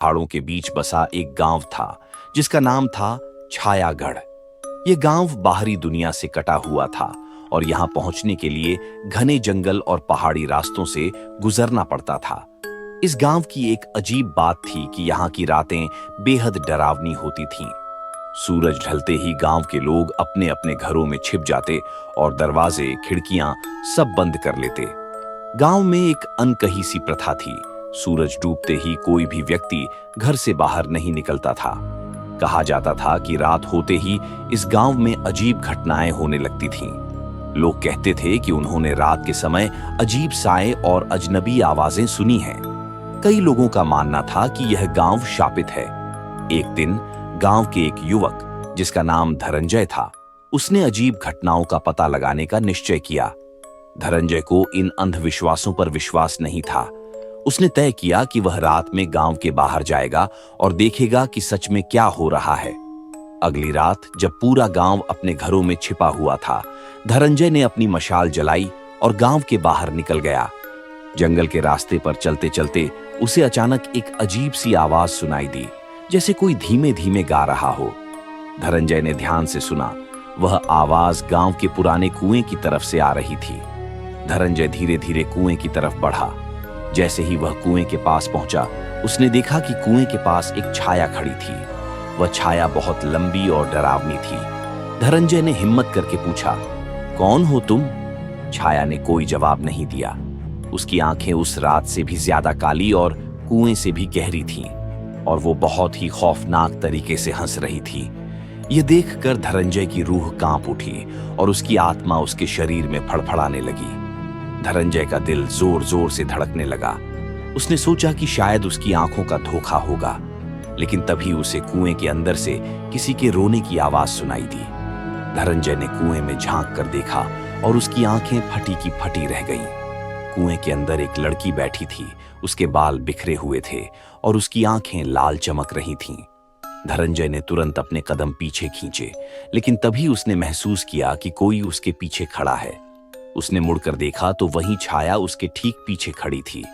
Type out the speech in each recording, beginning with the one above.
पहाड़ों के बीच बसा एक गांव था जिसका नाम था छायागढ़। यह गांव बाहरी दुनिया से कटा हुआ था और यहां पहुंचने के लिए घने जंगल और पहाड़ी रास्तों से गुजरना पड़ता था। इस गांव की एक अजीब बात थी कि यहाँ की रातें बेहद डरावनी होती थीं। सूरज ढलते ही गांव के लोग अपने अपने घरों में छिप जाते और दरवाजे, खिड़कियां सब बंद कर लेते। गांव में एक अनकही सी प्रथा थी। सूरज डूबते ही कोई भी व्यक्ति घर से बाहर नहीं निकलता था। कहा जाता था कि रात होते ही इस गांव में अजीब घटनाएं होने लगती थीं। लोग कहते थे कि उन्होंने रात के समय अजीब साए और अजनबी आवाजें सुनी हैं। कई लोगों का मानना था कि यह गांव शापित है। एक दिन गांव के एक युवक जिसका नाम धनंजय था, उसने अजीब घटनाओं का पता लगाने का निश्चय किया। धनंजय को इन अंधविश्वासों पर विश्वास नहीं था। उसने तय किया कि वह रात में गांव के बाहर जाएगा और देखेगा कि सच में क्या हो रहा है। अगली रात जब पूरा गांव अपने घरों में छिपा हुआ था, धनंजय ने अपनी मशाल जलाई और गांव के बाहर निकल गया। जंगल के रास्ते पर चलते चलते उसे अचानक एक अजीब सी आवाज सुनाई दी, जैसे कोई धीमे धीमे गा रहा हो। धनंजय ने ध्यान से सुना। वह आवाज गांव के पुराने कुएं की तरफ से आ रही थी। धनंजय धीरे धीरे कुएं की तरफ बढ़ा। जैसे ही वह कुएं के पास पहुंचा, उसने देखा कि कुएं के पास एक छाया खड़ी थी। वह छाया बहुत लंबी और डरावनी थी। धनंजय ने हिम्मत करके पूछा, कौन हो तुम? छाया ने कोई जवाब नहीं दिया। उसकी आंखें उस रात से भी ज्यादा काली और कुएं से भी गहरी थीं, और वो बहुत ही खौफनाक तरीके से हंस रही थी। यह देखकर धनंजय की रूह कांप उठी और उसकी आत्मा उसके शरीर में फड़फड़ाने लगी। धनंजय का दिल जोर जोर से धड़कने लगा। उसने सोचा कि शायद उसकी आंखों का धोखा होगा, लेकिन तभी उसे कुएं के अंदर से किसी के रोने की आवाज सुनाई दी। धनंजय ने कुएं में झांक कर देखा और उसकी आंखें फटी की फटी रह गईं। कुएं के अंदर एक लड़की बैठी थी। उसके बाल बिखरे हुए थे और उसकी आंखें लाल चमक रही थीं। धनंजय ने तुरंत अपने कदम पीछे खींचे, लेकिन तभी उसने महसूस किया कि कोई उसके पीछे खड़ा है। उसने मुड़कर देखा तो वही छाया उसके ठीक पीछे खड़ी थी।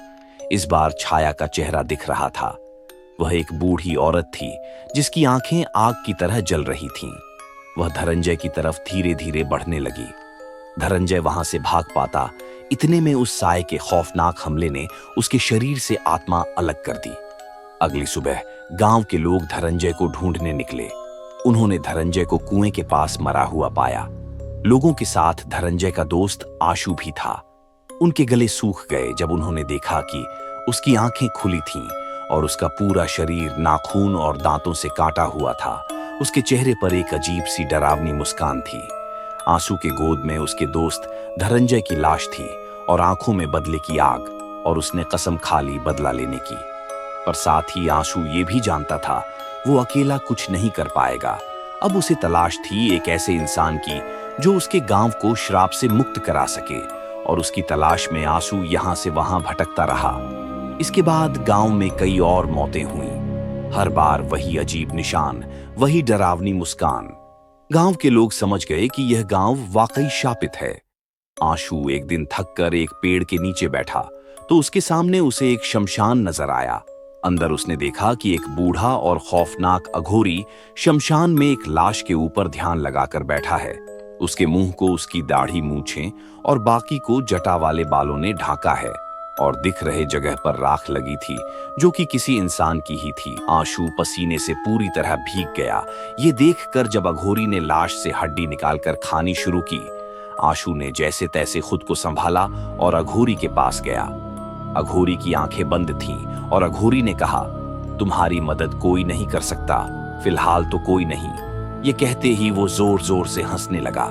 इस बार छाया का चेहरा दिख रहा था। वह एक बूढ़ी औरत थी जिसकी आंखें आग की तरह जल रही थीं। वह धनंजय की तरफ धीरे धीरे बढ़ने लगी। धनंजय वहां से भाग पाता, इतने में उस साए के खौफनाक हमले ने उसके शरीर से आत्मा अलग कर दी। अगली सुबह गांव के लोग धनंजय को ढूंढने निकले। उन्होंने धनंजय को कुएं के पास मरा हुआ पाया। लोगों के साथ धनंजय का दोस्त आशु भी था। उनके गले सूख गए जब उन्होंने देखा कि उसकी आंखें खुली थीं और उसका पूरा शरीर नाखून और दांतों से काटा हुआ था। उसके चेहरे पर एक अजीब सी डरावनी मुस्कान थी। आंसू के गोद में उसके दोस्त धनंजय की लाश थी और आंखों में बदले की आग, और उसने कसम खा ली बदला लेने की। पर साथ ही आंसू ये भी जानता था वो अकेला कुछ नहीं कर पाएगा। अब उसे तलाश थी एक ऐसे इंसान की जो उसके गांव को श्राप से मुक्त करा सके, और उसकी तलाश में आंसू यहां से वहां भटकता रहा। इसके बाद गांव में कई और मौतें हुईं। हर बार वही अजीब निशान, वही डरावनी मुस्कान। गांव के लोग समझ गए कि यह गांव वाकई शापित है। आशु एक दिन थककर एक पेड़ के नीचे बैठा तो उसके सामने उसे एक शमशान नजर आया। अंदर उसने देखा कि एक बूढ़ा और खौफनाक अघोरी शमशान में एक लाश के ऊपर ध्यान लगाकर बैठा है। उसके मुंह को उसकी दाढ़ी, मूछें और बाकी को जटा वाले बालों ने ढांका है, और दिख रहे जगह पर राख लगी थी जो कि किसी इंसान की ही थी। आशु पसीने से पूरी तरह भीग गया। ये देखकर जब अघोरी ने लाश से हड्डी निकालकर खानी शुरू की, आशु ने जैसे तैसे खुद को संभाला और अघोरी के पास गया। अघोरी की आंखें बंद थीं और अघोरी ने कहा, तुम्हारी मदद कोई नहीं कर सकता, फिलहाल तो कोई नहीं। ये कहते ही वो जोर जोर से हंसने लगा।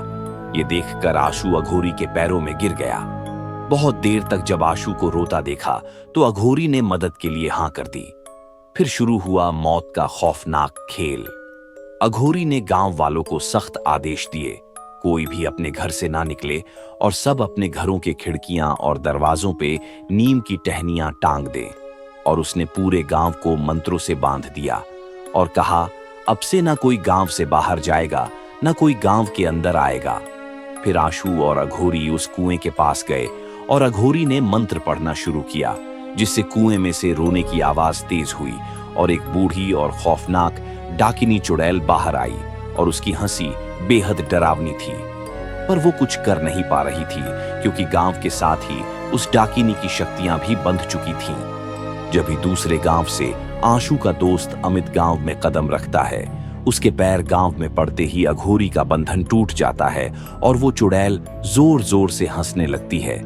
ये देखकर आशु अघोरी के पैरों में गिर गया। बहुत देर तक जब आशु को रोता देखा तो अघोरी ने मदद के लिए हां कर दी। फिर शुरू हुआ मौत का खौफनाक खेल। अघोरी ने गांव वालों को सख्त आदेश दिए, कोई भी अपने घर से ना निकले और सब अपने घरों के खिड़कियां और दरवाजों पे नीम की टहनियां टांग दें। और उसने पूरे गांव को मंत्रों से बांध दिया और कहा, अब से ना कोई गांव से बाहर जाएगा, ना कोई गांव के अंदर आएगा। फिर आशु और अघोरी उस कुएं के पास गए और अघोरी ने मंत्र पढ़ना शुरू किया, जिससे कुएं में से रोने की आवाज तेज हुई और एक बूढ़ी और खौफनाक डाकिनी चुड़ैल बाहर आई और उसकी हंसी बेहद डरावनी थी। पर वो कुछ कर नहीं पा रही थी क्योंकि गांव के साथ ही उस डाकिनी की शक्तियां भी बंध चुकी थीं। जब ही दूसरे गांव से आशु का दोस्त अमित गांव में कदम रखता है, उसके पैर गांव में पड़ते ही अघोरी का बंधन टूट जाता है और वो चुड़ैल जोर जोर से हंसने लगती है।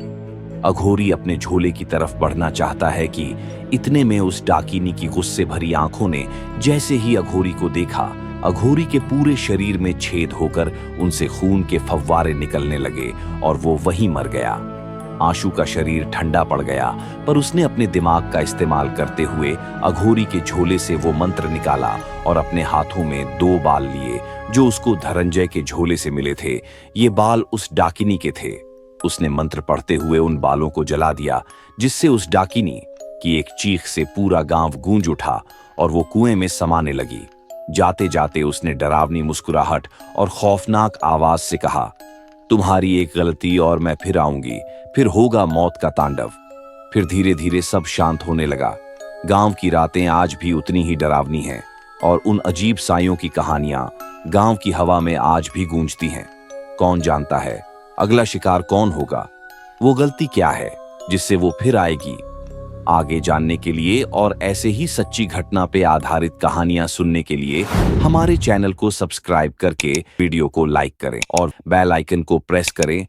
अघोरी अपने झोले की तरफ बढ़ना चाहता है कि इतने में उस डाकिनी की गुस्से भरी आंखों ने जैसे ही अघोरी को देखा, अघोरी के पूरे शरीर में छेद होकर उनसे खून के फव्वारे निकलने लगे और वो वहीं मर गया। आशु का शरीर ठंडा पड़ गया, पर उसने अपने दिमाग का इस्तेमाल करते हुए अघोरी के झोले से वो मंत्र निकाला और अपने हाथों में 2 बाल लिए जो उसको धनंजय के झोले से मिले थे। ये बाल उस डाकिनी के थे। उसने मंत्र पढ़ते हुए उन बालों को जला दिया, जिससे उस डाकिनी की एक चीख से पूरा गांव गूंज उठा और वो कुएं में समाने लगी। जाते जाते उसने डरावनी मुस्कुराहट और खौफनाक आवाज से कहा, तुम्हारी एक गलती और मैं फिर आऊंगी, फिर होगा मौत का तांडव। फिर धीरे धीरे सब शांत होने लगा। गांव की रातें आज भी उतनी ही डरावनी हैं और उन अजीब सायों की कहानियां गांव की हवा में आज भी गूंजती हैं। कौन जानता है अगला शिकार कौन होगा? वो गलती क्या है जिससे वो फिर आएगी? आगे जानने के लिए और ऐसे ही सच्ची घटना पे आधारित कहानियां सुनने के लिए हमारे चैनल को सब्सक्राइब करके वीडियो को लाइक करें और बेल आइकन को प्रेस करें